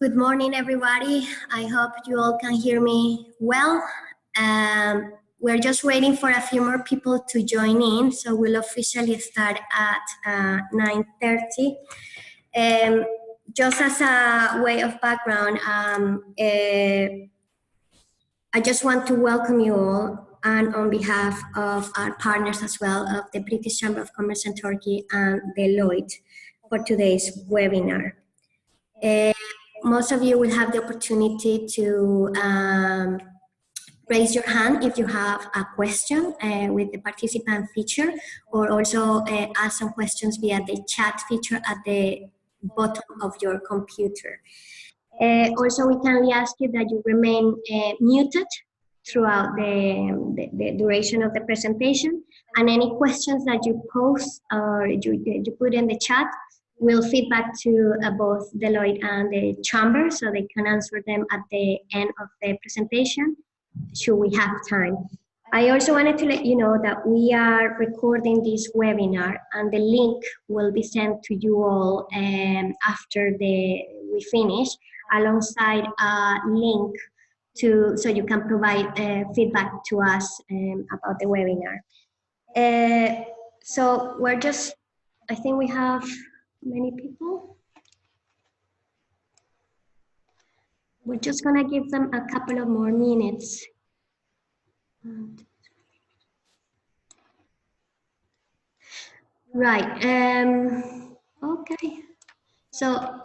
Good morning, everybody. I hope you all can hear me well. We're just waiting for a few more people to join in, so we'll officially start at 9:30. Just as a way of background, I just want to welcome you all, and on behalf of our partners as well, of the British Chamber of Commerce in Turkey and Deloitte, for today's webinar. Most of you will have the opportunity to raise your hand if you have a question with the participant feature, or also ask some questions via the chat feature at the bottom of your computer. Also, we kindly ask you that you remain muted throughout the duration of the presentation, and any questions that you post or you put in the chat will feed back to both Deloitte and the Chamber, so they can answer them at the end of the presentation, should we have time. I also wanted to let you know that we are recording this webinar, and the link will be sent to you all after we finish, alongside a link so you can provide feedback to us about the webinar. So we're just, I think we have many people. We're just gonna give them a couple of more minutes. Right, okay. So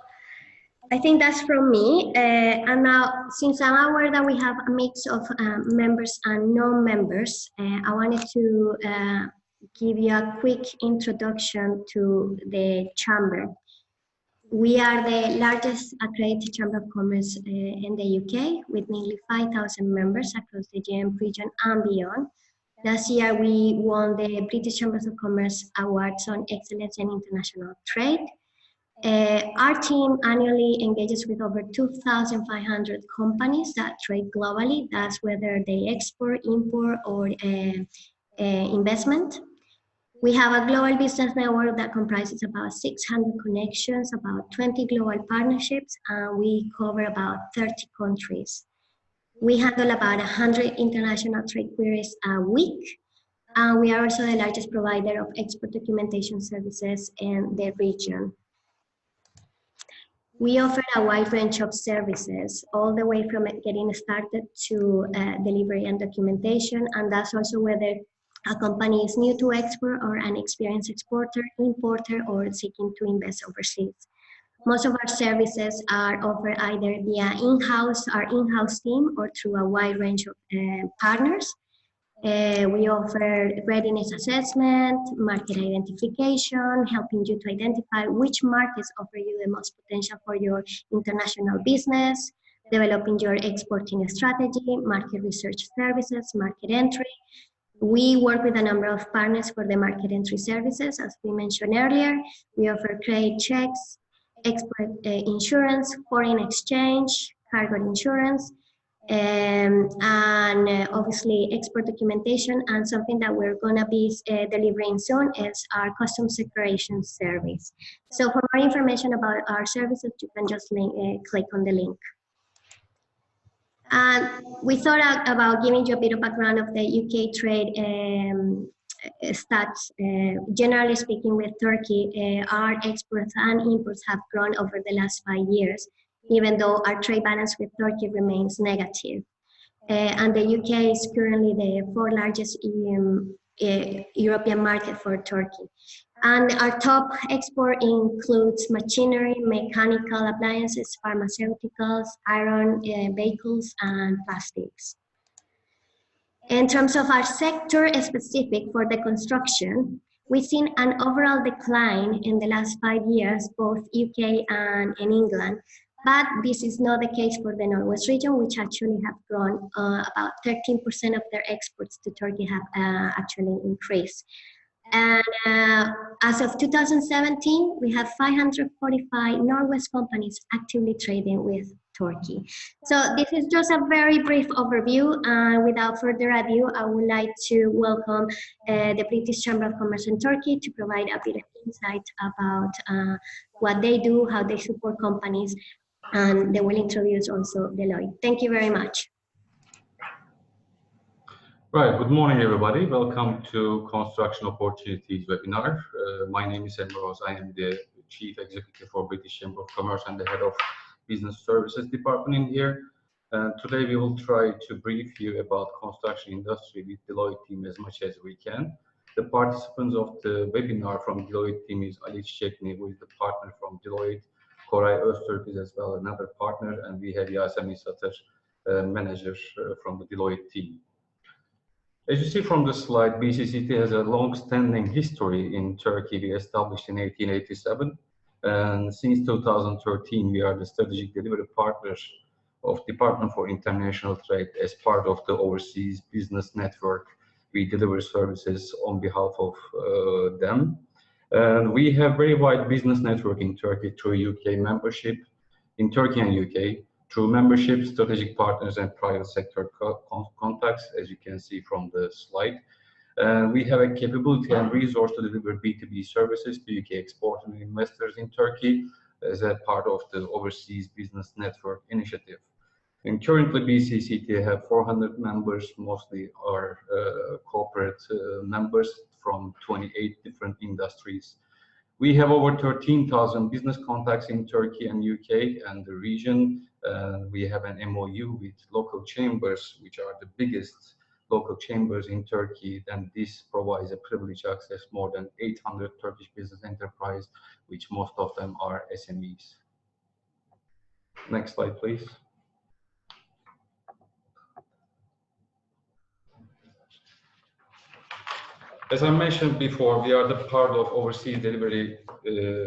I think that's from me. And now, since I'm aware that we have a mix of members and non-members, I wanted to give you a quick introduction to the Chamber. We are the largest accredited Chamber of Commerce in the UK, with nearly 5,000 members across the Aegean region and beyond. Last year, we won the British Chambers of Commerce Awards on Excellence in International Trade. Our team annually engages with over 2,500 companies that trade globally. That's whether they export, import, or investment. We have a global business network that comprises about 600 connections, about 20 global partnerships, and we cover about 30 countries. We handle about 100 international trade queries a week, and we are also the largest provider of export documentation services in the region. We offer a wide range of services, all the way from getting started to delivery and documentation, and that's also whether a company is new to export or an experienced exporter, importer, or seeking to invest overseas. Most of our services are offered either via our in-house team, or through a wide range of partners. We offer readiness assessment, market identification, helping you to identify which markets offer you the most potential for your international business, developing your exporting strategy, market research services, market entry. We work with a number of partners for the market entry services, as we mentioned earlier. We offer credit checks, export insurance, foreign exchange, cargo insurance, and obviously export documentation. And something that we're gonna be delivering soon is our customs declaration service. So for more information about our services, you can just click on the link. And we thought about giving you a bit of background of the UK trade stats. Generally speaking, with Turkey, our exports and imports have grown over the last 5 years, even though our trade balance with Turkey remains negative. And the UK is currently the 4th largest European market for Turkey. And our top export includes machinery, mechanical appliances, pharmaceuticals, iron, vehicles, and plastics. In terms of our sector specific for the construction, we've seen an overall decline in the last 5 years, both UK and in England. But this is not the case for the Northwest region, which actually have grown. About 13% of their exports to Turkey have actually increased. And as of 2017, we have 545 Northwest companies actively trading with Turkey. So this is just a very brief overview. Without further ado, I would like to welcome the British Chamber of Commerce in Turkey to provide a bit of insight about what they do, how they support companies and they will introduce also Deloitte. Thank you very much. Right, good morning everybody. Welcome to Construction Opportunities webinar. My name is Emre Oz. I am the Chief Executive for British Chamber of Commerce and the Head of Business Services Department in here. Today we will try to brief you about construction industry with Deloitte team as much as we can. The participants of the webinar from Deloitte team is Ali Çiçekli, who is the partner from Deloitte, Koray Öztürk is as well another partner, and we have Yasemin Satır, manager from the Deloitte team. As you see from the slide, BCCT has a long-standing history in Turkey. We established in 1887, and since 2013, we are the strategic delivery partners of Department for International Trade as part of the overseas business network. We deliver services on behalf of them. And we have very wide business network in Turkey through UK membership, in Turkey and UK, through membership, strategic partners, and private sector contacts, as you can see from the slide. We have a capability and resource to deliver B2B services to UK exporters and investors in Turkey as a part of the Overseas Business Network initiative. And currently, BCCT have 400 members, mostly are corporate members from 28 different industries. We have over 13,000 business contacts in Turkey and UK and the region. We have an MOU with local chambers, which are the biggest local chambers in Turkey. And this provides a privileged access more than 800 Turkish business enterprise, which most of them are SMEs. Next slide, please. As I mentioned before, we are the part of overseas delivery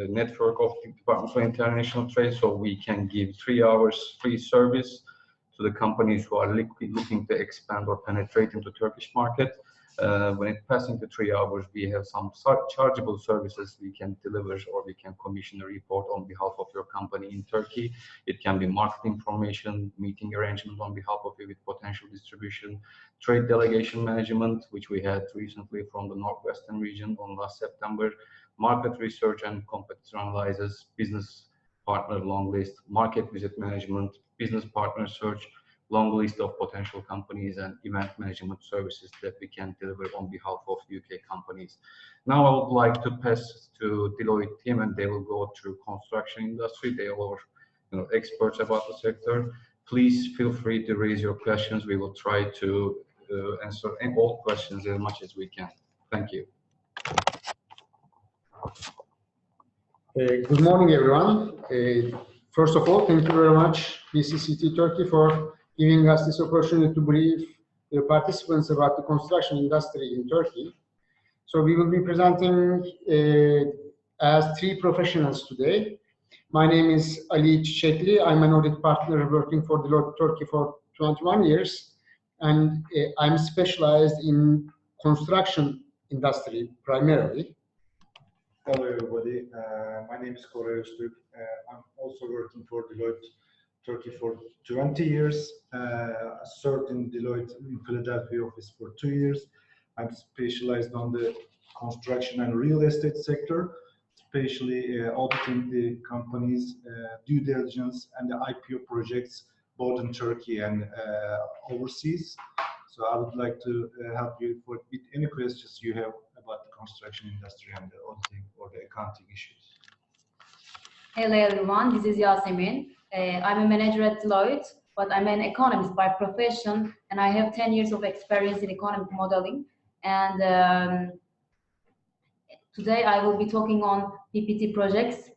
network of the Department for International Trade, so we can give 3 hours free service to the companies who are looking to expand or penetrate into Turkish market. When it passing to 3 hours, we have some chargeable services we can deliver, or we can commission a report on behalf of your company in Turkey. It can be market information, meeting arrangement on behalf of you with potential distribution, trade delegation management, which we had recently from the Northwestern region on last September, market research and competitor analysis, business partner long list, market visit management, business partner search, long list of potential companies, and event management services that we can deliver on behalf of UK companies. Now I would like to pass to Deloitte team, and they will go through construction industry. They are experts about the sector. Please feel free to raise your questions. We will try to answer all questions as much as we can. Thank you. Good morning, everyone. First of all, thank you very much, BCCT Turkey, for giving us this opportunity to brief the participants about the construction industry in Turkey. So we will be presenting as 3 professionals today. My name is Ali Çiçekli. I'm an audit partner working for Deloitte Turkey for 21 years, and I'm specialized in construction industry primarily. Hello everybody, my name is Koray Öztürk. I'm also working for Deloitte Turkey for 20 years. I served in Deloitte in Philadelphia office for 2 years. I'm specialized on the construction and real estate sector, especially auditing the companies' due diligence and the IPO projects both in Turkey and overseas. So I would like to help you with any questions you have about the construction industry and the auditing or the accounting issues. Hello everyone, this is Yasemin. I'm a manager at Deloitte, but I'm an economist by profession, and I have 10 years of experience in economic modeling. And today I will be talking on PPT projects.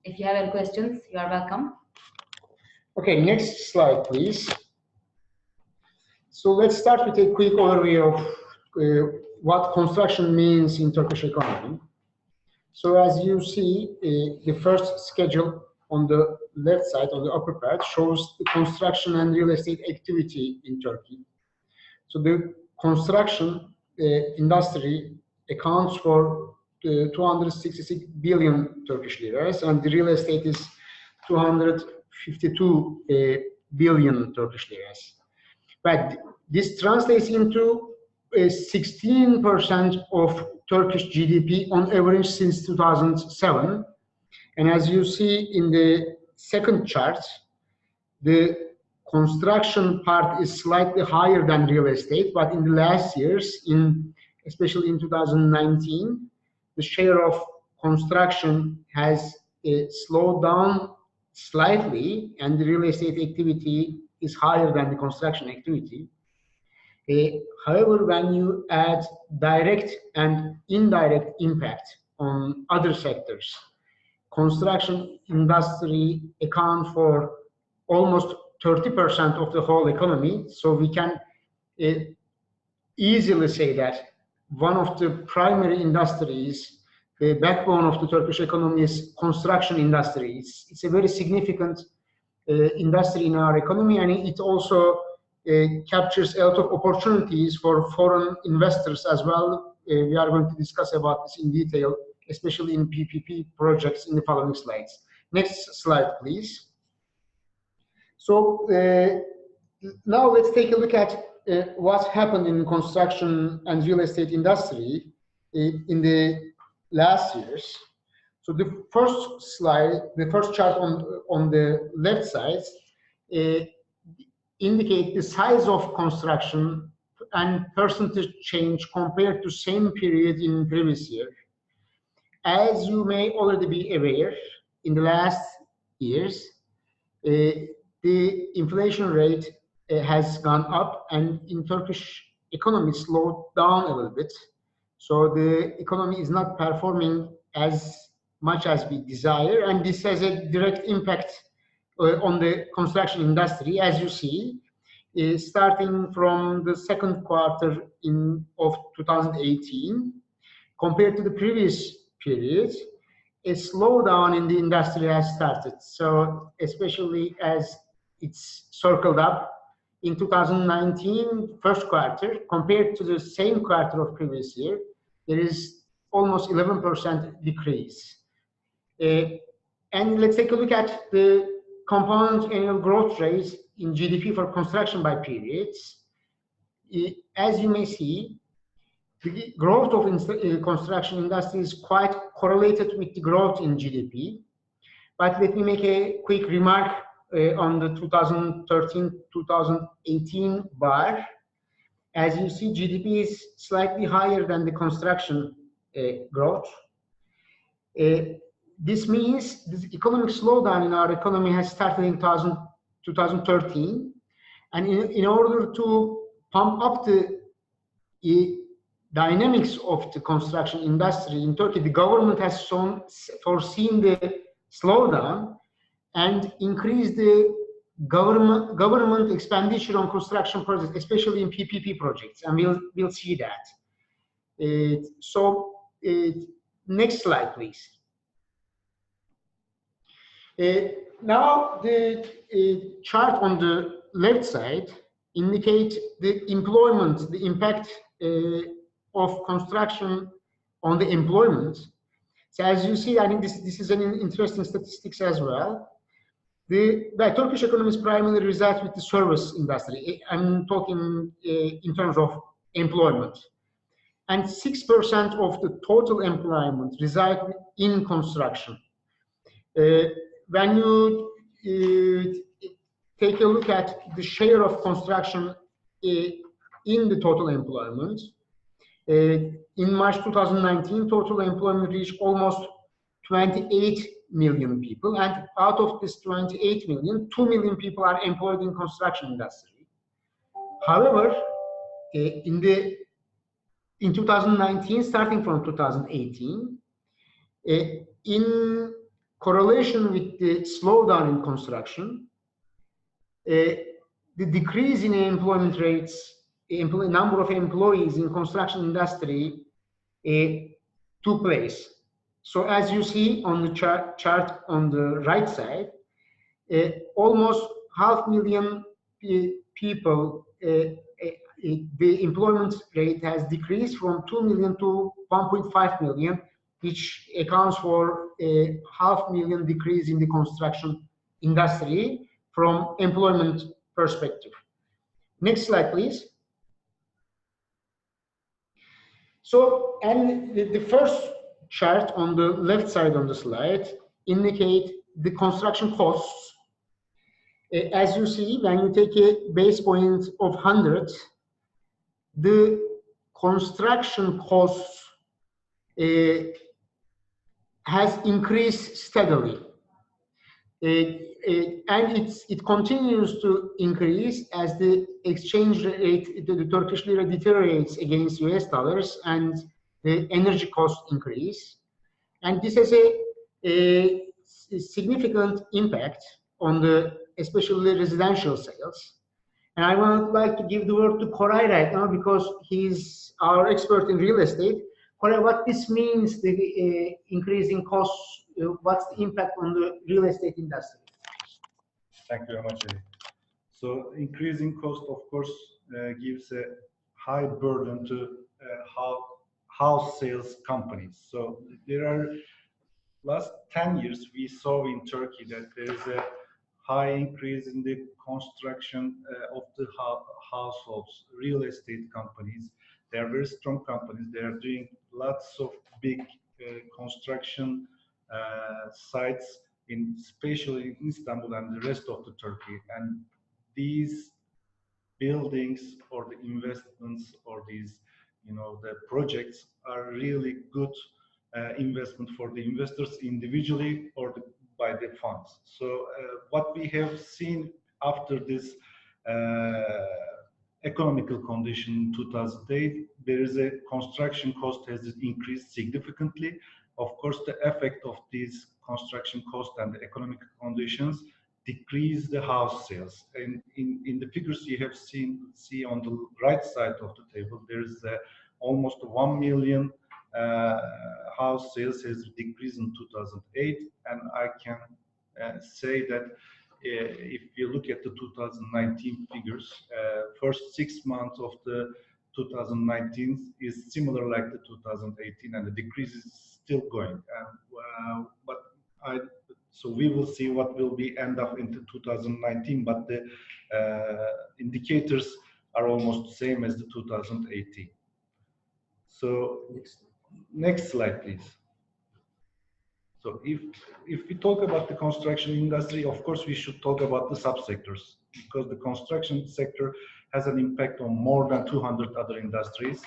If you have any questions, you are welcome. Okay, next slide, please. So let's start with a quick overview of what construction means in Turkish economy. So as you see, the first schedule on the left side, on the upper part, shows the construction and real estate activity in Turkey. So the construction industry accounts for 266 billion Turkish liras, and the real estate is 252 billion Turkish liras. But this translates into 16% of Turkish GDP on average since 2007. And as you see in the second chart, the construction part is slightly higher than real estate, but in the last years, especially in 2019, the share of construction has slowed down slightly, and the real estate activity is higher than the construction activity. However, when you add direct and indirect impact on other sectors, construction industry accounts for almost 30% of the whole economy. So we can easily say that one of the primary industries, the backbone of the Turkish economy, is construction industry. It's a very significant industry in our economy, and it also captures a lot of opportunities for foreign investors as well. We are going to discuss about this in detail, especially in PPP projects in the following slides. Next slide, please. So now let's take a look at what's happened in construction and real estate industry in the last years. So the first slide, the first chart on the left side, indicate the size of construction and percentage change compared to same period in previous year. As you may already be aware, in the last years, the inflation rate has gone up, and in Turkish economy slowed down a little bit. So the economy is not performing as much as we desire, and this has a direct impact on the construction industry, as you see, starting from the second quarter of 2018, compared to the previous period, a slowdown in the industry has started. So especially as it's circled up in 2019 first quarter, compared to the same quarter of previous year, there is almost 11% decrease. And let's take a look at the compound annual growth rate in GDP for construction by periods. As you may see, the growth of construction industry is quite correlated with the growth in GDP. But let me make a quick remark on the 2013-2018 bar. As you see, GDP is slightly higher than the construction growth. This means this economic slowdown in our economy has started in 2013. And in order to pump up the dynamics of the construction industry in Turkey, the government has foreseen the slowdown and increased the government expenditure on construction projects, especially in PPP projects, and we'll see that. Next slide, please. Now the chart on the left side indicates the employment, the impact of construction on the employment. So as you see, I think this is an interesting statistics as well. The Turkish economy is primarily resides with the service industry. I'm talking in terms of employment. And 6% of the total employment reside in construction. When you take a look at the share of construction in the total employment, in March 2019, total employment reached almost 28 million people, and out of this 28 million, 2 million people are employed in construction industry. However, in 2019, starting from 2018, in correlation with the slowdown in construction, the decrease in employment rates, number of employees in construction industry took place. So as you see on the chart on the right side, almost 500,000 people, the employment rate has decreased from 2 million to 1.5 million, which accounts for a 500,000 decrease in the construction industry from employment perspective. Next slide, please. And the first chart on the left side on the slide indicate the construction costs. As you see, when you take a base point of 100, the construction costs has increased steadily. And it continues to increase as the exchange rate, the Turkish lira deteriorates against US dollars and the energy costs increase. And this has a significant impact on the, especially residential sales. And I would like to give the word to Koray right now because he's our expert in real estate. Koray, what this means, the increasing costs, what's the impact on the real estate industry? Thank you very much, Eddie. So increasing cost, of course, gives a high burden to house sales companies. So there are, last 10 years, we saw in Turkey that there is a high increase in the construction of the households, real estate companies. They are very strong companies. They are doing lots of big construction sites, especially in Istanbul and the rest of the Turkey. And these buildings or the investments or these, the projects are really good investment for the investors individually or by the funds. So what we have seen after this economical condition in 2008, there is a construction cost has increased significantly. Of course, the effect of these construction costs and the economic conditions decrease the house sales. And in the figures you have see on the right side of the table, there is almost 1 million house sales has decreased in 2008, and I can say that if you look at the 2019 figures, first 6 months of the 2019 is similar like the 2018, and the decrease is still going. So we will see what will be end up into 2019, but the indicators are almost the same as the 2018. So next slide, please. So if we talk about the construction industry, of course we should talk about the subsectors, because the construction sector has an impact on more than 200 other industries,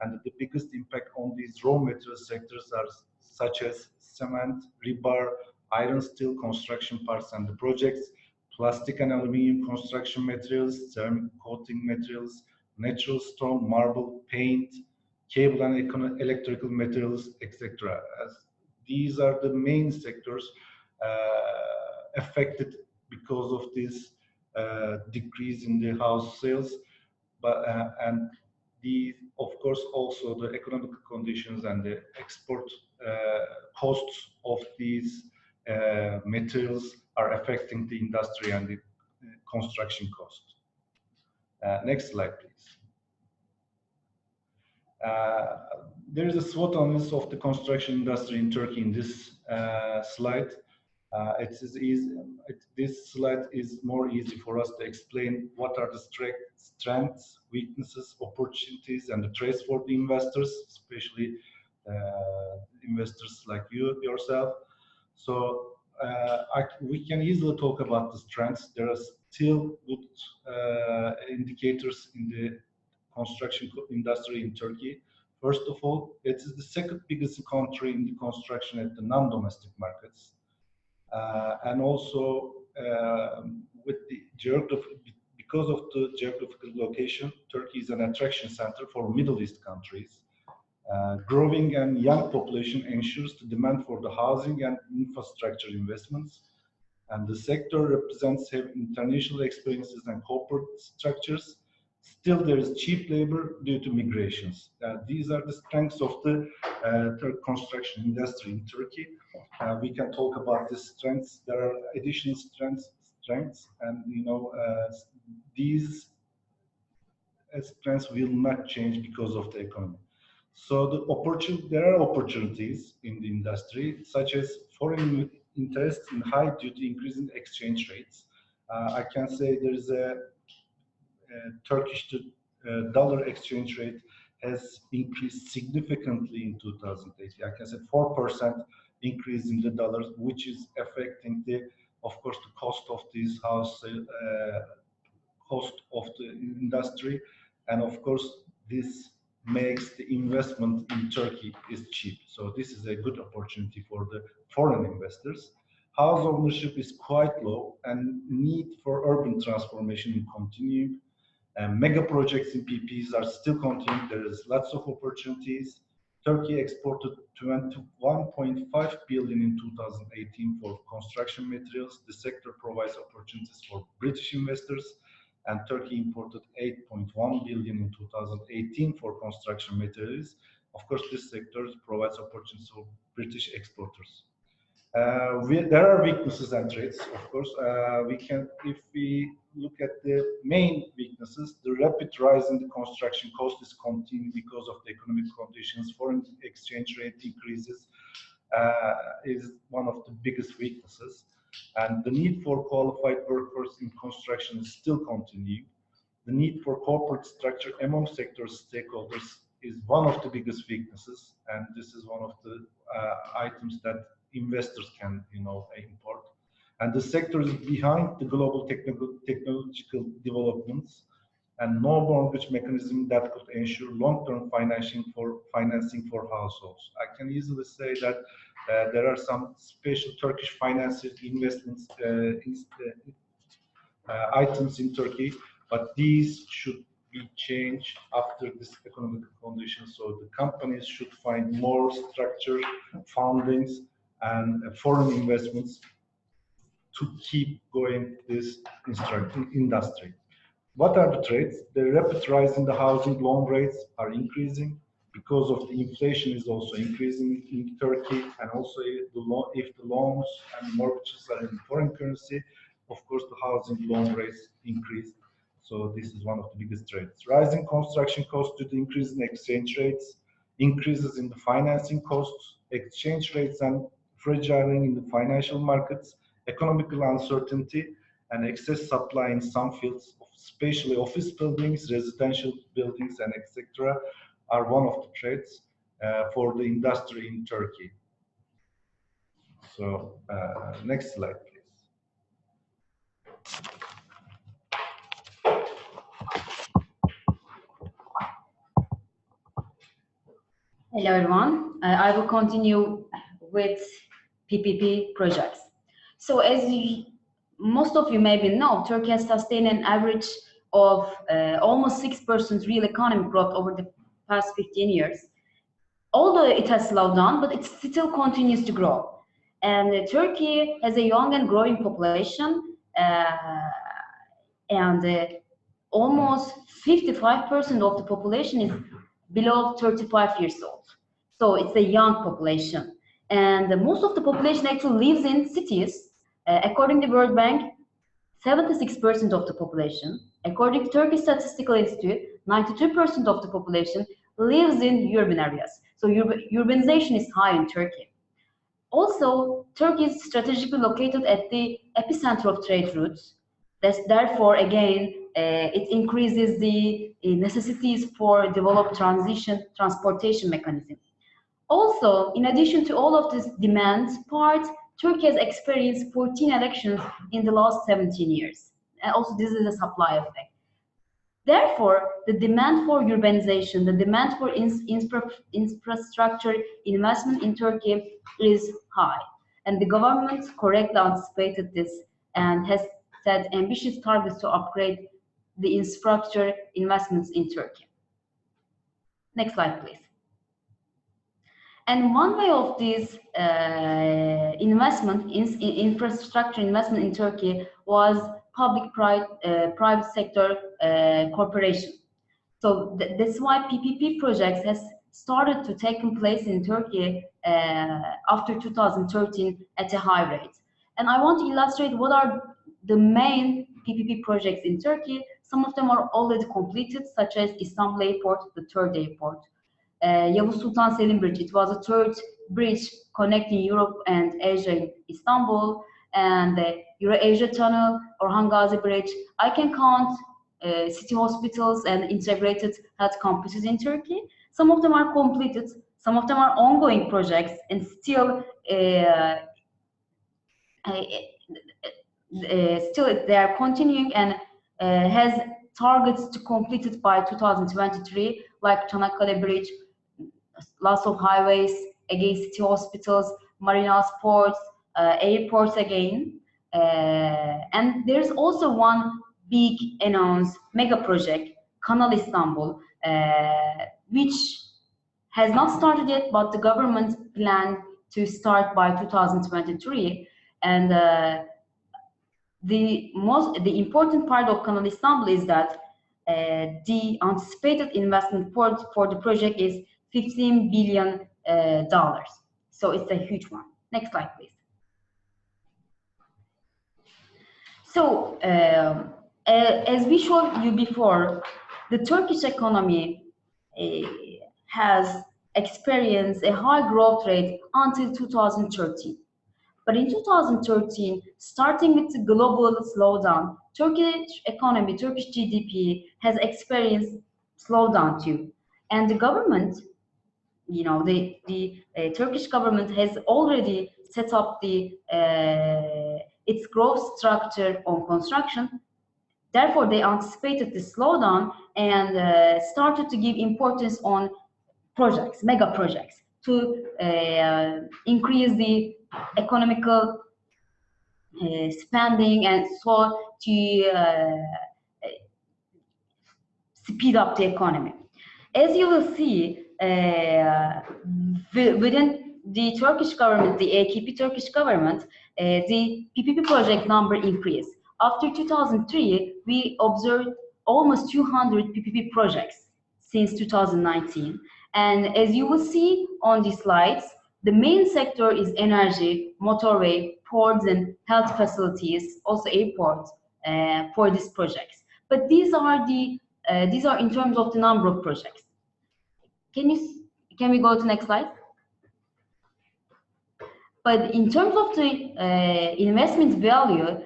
and the biggest impact on these raw material sectors are such as cement, rebar, iron, steel, construction parts and the projects, plastic and aluminium construction materials, ceramic coating materials, natural stone, marble, paint, cable and electrical materials, etc. These are the main sectors affected because of this decrease in the house sales, and of course also the economic conditions and the export costs of these materials are affecting the industry and the construction cost. Next slide, please. There is a SWOT analysis of the construction industry in Turkey in this slide. This slide is more easy for us to explain what are the strengths, weaknesses, opportunities, and the threats for the investors, especially investors like yourself. So we can easily talk about the strengths. There are still good indicators in the construction industry in Turkey. First of all, it is the second biggest country in the construction at the non-domestic markets. And also with the because of the geographical location, Turkey is an attraction center for Middle East countries. Growing and young population ensures the demand for the housing and infrastructure investments. And the sector represents international experiences and corporate structures. Still, there is cheap labor due to migrations. These are the strengths of the construction industry in Turkey. We can talk about the strengths. There are additional strengths, and these strengths will not change because of the economy. So there are opportunities in the industry, such as foreign interest in high due to increasing exchange rates. I can say there is a Turkish to dollar exchange rate has increased significantly in 2008. I can say 4% increase in the dollars, which is affecting the, of course, the cost of these house, cost of the industry, and of course this makes the investment in Turkey is cheap. So this is a good opportunity for the foreign investors. House ownership is quite low, and need for urban transformation will continue. Mega projects in PPPs are still continuing. There is lots of opportunities. Turkey exported 21.5 billion in 2018 for construction materials. The sector provides opportunities for British investors, and Turkey imported 8.1 billion in 2018 for construction materials. Of course, this sector provides opportunities for British exporters. There are weaknesses and threats, of course. If we look at the main weaknesses, the rapid rise in the construction cost is continuing because of the economic conditions. Foreign exchange rate increases is one of the biggest weaknesses, and the need for qualified workforce in construction is still continuing. The need for corporate structure among sector stakeholders is one of the biggest weaknesses, and this is one of the items that investors can, import. And the sector is behind the global technological developments, and no mortgage mechanism that could ensure long-term financing for households. I can easily say that there are some special Turkish financial investments items in Turkey, but these should be changed after this economic condition. So the companies should find more structure, fundings, and foreign investments to keep going this industry. What are the threats? The rapid rise in the housing loan rates are increasing because of the inflation is also increasing in Turkey, and also if the loans and mortgages are in foreign currency, of course the housing loan rates increase. So this is one of the biggest threats. Rising construction costs due to increase in exchange rates, increases in the financing costs, exchange rates and fragiling in the financial markets, economical uncertainty, and excess supply in some fields, especially office buildings, residential buildings, and etc., are one of the threats for the industry in Turkey. So, next slide, please. Hello everyone, I will continue with PPP projects. So as most of you maybe know, Turkey has sustained an average of almost 6% real economic growth over the past 15 years. Although it has slowed down, but it still continues to grow. And Turkey has a young and growing population, and almost 55% of the population is below 35 years old. So it's a young population. And most of the population actually lives in cities. According to the World Bank, 76% of the population. According to Turkish Statistical Institute, 92% of the population lives in urban areas. So urbanization is high in Turkey. Also, Turkey is strategically located at the epicenter of trade routes. Therefore, again, it increases the necessities for developed transportation mechanism. Also, in addition to all of this demand part, Turkey has experienced 14 elections in the last 17 years. And also, this is a supply effect. Therefore, the demand for urbanization, the demand for infrastructure investment in Turkey is high. And the government correctly anticipated this and has set ambitious targets to upgrade the infrastructure investments in Turkey. Next slide, please. And one way of this infrastructure investment in Turkey was public-private sector cooperation. So that's why PPP projects has started to take place in Turkey after 2013 at a high rate. And I want to illustrate what are the main PPP projects in Turkey. Some of them are already completed, such as Istanbul Airport, the third airport. Yavuz Sultan Selim Bridge, it was the third bridge connecting Europe and Asia in Istanbul, and the Euro-Asia Tunnel, Orhan Gazi Bridge. I can count city hospitals and integrated health campuses in Turkey. Some of them are completed, Some of them are ongoing projects and still they are continuing and has targets to complete it by 2023, like Çanakkale Bridge, lots of highways, Aegean city hospitals, marinas, ports, airports again. And there's also one big announced mega project, Kanal Istanbul, which has not started yet, but the government planned to start by 2023. And the important part of Kanal Istanbul is that the anticipated investment for the project is $15 billion. So it's a huge one. Next slide, please. So as we showed you before, the Turkish economy has experienced a high growth rate until 2013. But in 2013, starting with the global slowdown, Turkish economy, Turkish GDP has experienced slowdown too. And the government, you know, the Turkish government has already set up the its growth structure on construction. Therefore, they anticipated the slowdown and started to give importance on projects, mega projects, to increase the economical spending and so to speed up the economy. As you will see, within the Turkish government, the AKP Turkish government, the PPP project number increased. After 2003, we observed almost 200 PPP projects since 2019. And as you will see on these slides, the main sector is energy, motorway, ports, and health facilities, also airports, for these projects. But these are in terms of the number of projects. Can we go to the next slide? But in terms of the investment value,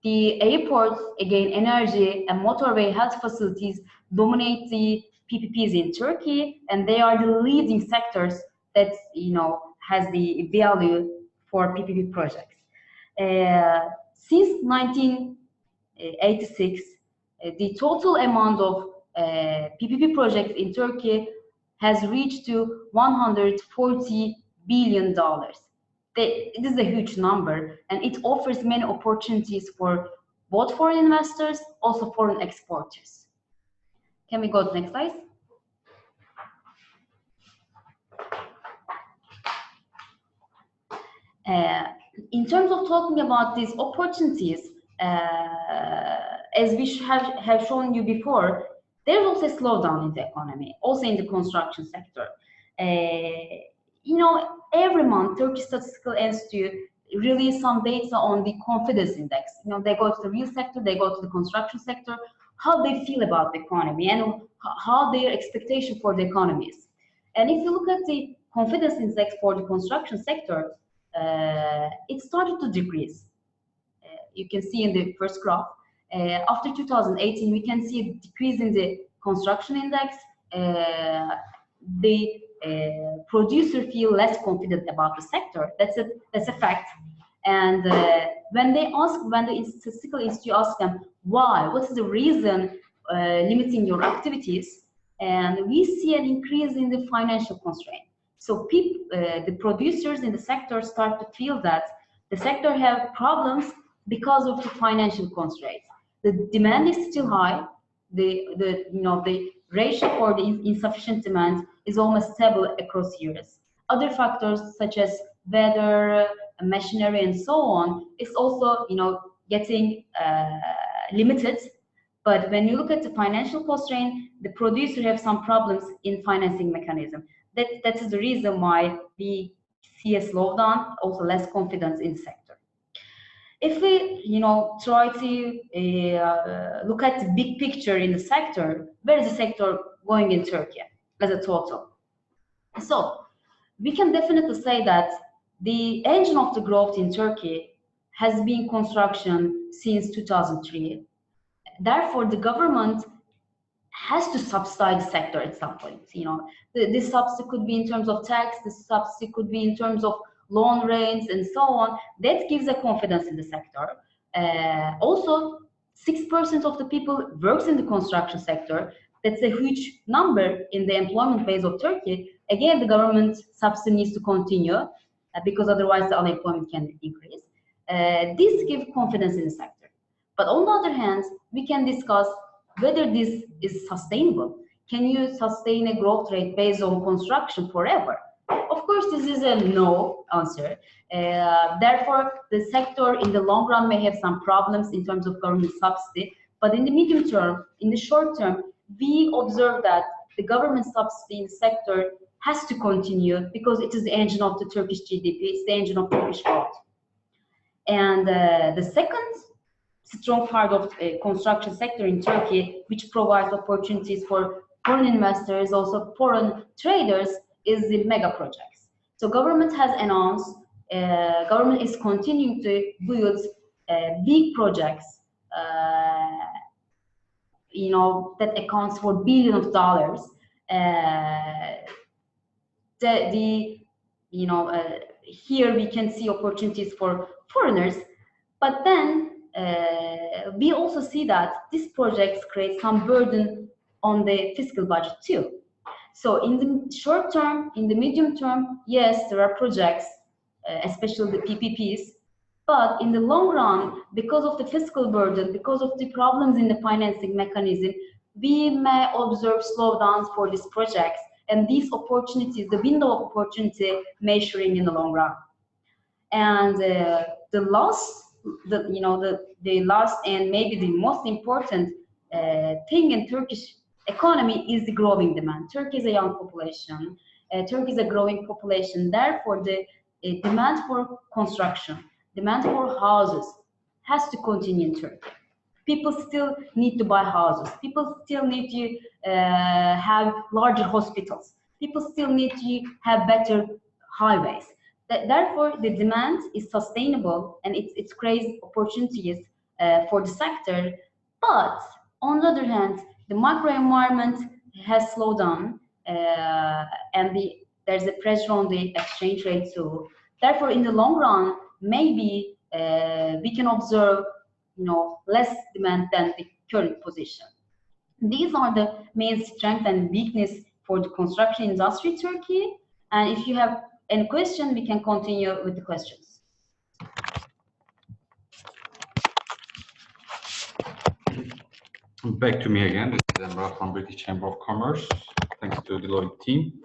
the airports, again, energy and motorway health facilities dominate the PPPs in Turkey, and they are the leading sectors that, you know, has the value for PPP projects. Since 1986, the total amount of PPP projects in Turkey has reached to $140 billion. It is a huge number, and it offers many opportunities for both foreign investors, also foreign exporters. Can we go to the next slide? In terms of talking about these opportunities, as we have shown you before, there's also a slowdown in the economy, also in the construction sector. You know, every month, Turkish Statistical Institute release some data on the confidence index. You know, they go to the real sector, they go to the construction sector, how they feel about the economy and how their expectation for the economy is. And if you look at the confidence index for the construction sector, it started to decrease. You can see in the first graph. After 2018, we can see a decrease in the construction index. The producer feel less confident about the sector. That's a fact. And when the Statistical Institute asks them why, what is the reason limiting your activities, and we see an increase in the financial constraint. So the producers in the sector start to feel that the sector have problems because of the financial constraints. The demand is still high. The ratio for the insufficient demand is almost stable across years. Other factors such as weather, machinery, and so on is also, you know, getting limited. But when you look at the financial constraint, the producer have some problems in financing mechanism. That is the reason why we see a slowdown, also less confidence in the sector. If we, you know, try to look at the big picture in the sector, where is the sector going in Turkey as a total? So we can definitely say that the engine of the growth in Turkey has been construction since 2003. Therefore, the government has to subsidize the sector at some point. You know, this subsidy could be in terms of tax, this subsidy could be in terms of loan rates and so on. That gives a confidence in the sector. Also, 6% of the people works in the construction sector. That's a huge number in the employment base of Turkey. Again, the government subsidy needs to continue because otherwise the unemployment can increase. This gives confidence in the sector. But on the other hand, we can discuss whether this is sustainable. Can you sustain a growth rate based on construction forever? Of course, this is a no answer. Therefore, the sector in the long run may have some problems in terms of government subsidy, but in the medium term, in the short term, we observe that the government subsidy in the sector has to continue because it is the engine of the Turkish GDP, it's the engine of Turkish growth. And the second strong part of the construction sector in Turkey, which provides opportunities for foreign investors, also foreign traders, is the mega projects. So government has announced, government is continuing to build big projects, you know, that accounts for billions of dollars. You know, here we can see opportunities for foreigners, but then we also see that these projects create some burden on the fiscal budget too. So in the short term, in the medium term, yes, there are projects, especially the PPPs, but in the long run, because of the fiscal burden, because of the problems in the financing mechanism, we may observe slowdowns for these projects, and these opportunities, the window of opportunity, may shrink in the long run. And the last and maybe the most important thing in Turkish economy is the growing demand. Turkey is a young population. Turkey is a growing population. Therefore, the demand for construction, demand for houses has to continue in Turkey. People still need to buy houses. People still need to have larger hospitals. People still need to have better highways. Therefore, the demand is sustainable and it creates opportunities for the sector. But on the other hand, the macro environment has slowed down and there's a pressure on the exchange rate too. Therefore, in the long run, maybe we can observe, you know, less demand than the current position. These are the main strength and weakness for the construction industry in Turkey. And if you have any question, we can continue with the questions. Back to me again. This is Emrah from British Chamber of Commerce. Thanks to the Deloitte team.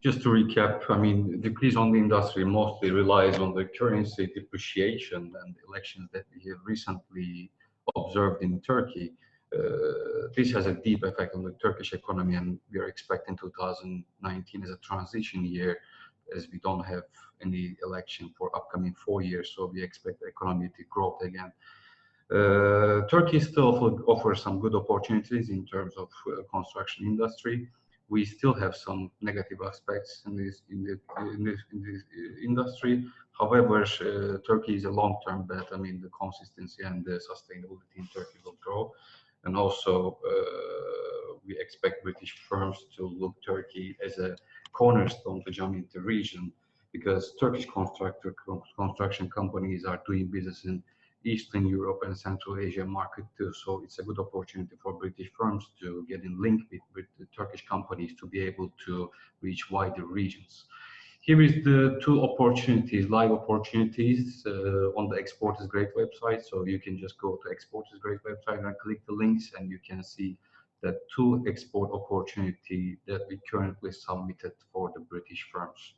Just to recap, I mean, decrease on the industry mostly relies on the currency depreciation and elections that we have recently observed in Turkey. This has a deep effect on the Turkish economy, and we are expecting 2019 as a transition year, as we don't have any election for upcoming 4 years, so we expect the economy to grow again. Turkey still offers some good opportunities in terms of construction industry. We still have some negative aspects in this industry. However, Turkey is a long-term bet. I mean, the consistency and the sustainability in Turkey will grow, and also we expect British firms to look Turkey as a cornerstone to jump into the region, because Turkish construction companies are doing business in Eastern Europe and Central Asia market too. So it's a good opportunity for British firms to get in link with the Turkish companies to be able to reach wider regions. Here is the two opportunities, live opportunities on the Exporters Great website. So you can just go to Exporters Great website and click the links, and you can see the two export opportunity that we currently submitted for the British firms.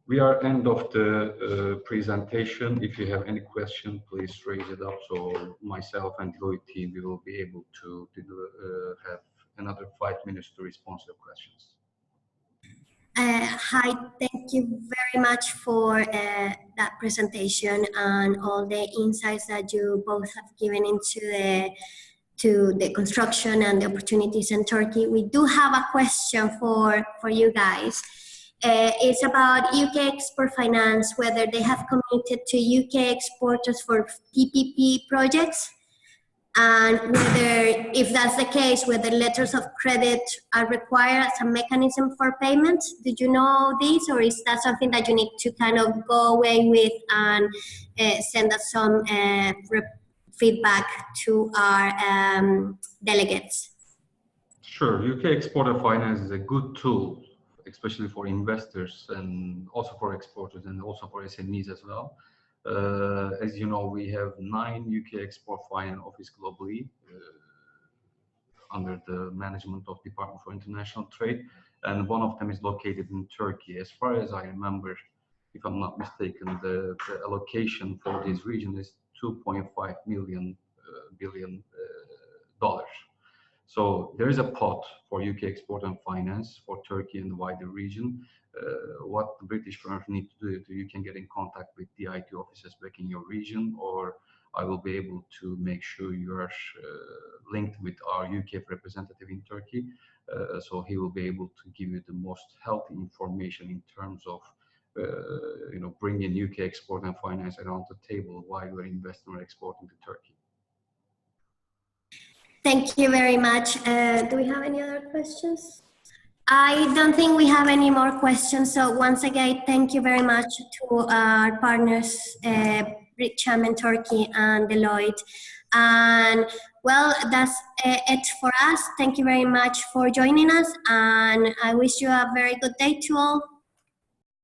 We are end of the presentation. If you have any question, please raise it up. So myself and Deloitte team, we will be able to have another 5 minutes to respond to your questions. Hi, thank you very much for that presentation and all the insights that you both have given into the construction and the opportunities in Turkey. We do have a question for you guys. It's about UK Export Finance, whether they have committed to UK exporters for PPP projects, and whether, if that's the case, whether letters of credit are required as a mechanism for payment. Did you know this, or is that something that you need to kind of go away with and send us some feedback to our delegates? Sure, UK Exporter Finance is a good tool, especially for investors and also for exporters and also for SMEs as well. As you know, we have 9 UK Export Finance offices globally under the management of Department for International Trade, and one of them is located in Turkey. As far as I remember, if I'm not mistaken, the allocation for this region is $2.5 billion. So there is a pot for UK export and finance for Turkey and the wider region. What the British firms need to do, you can get in contact with the IT officers back in your region, or I will be able to make sure you are linked with our UK representative in Turkey. So he will be able to give you the most healthy information in terms of bringing UK export and finance around the table while we're investing or exporting to Turkey. Thank you very much. Do we have any other questions? I don't think we have any more questions. So once again, thank you very much to our partners, Bridgesham Turkey and Deloitte. And well, that's it for us. Thank you very much for joining us, and I wish you a very good day to all.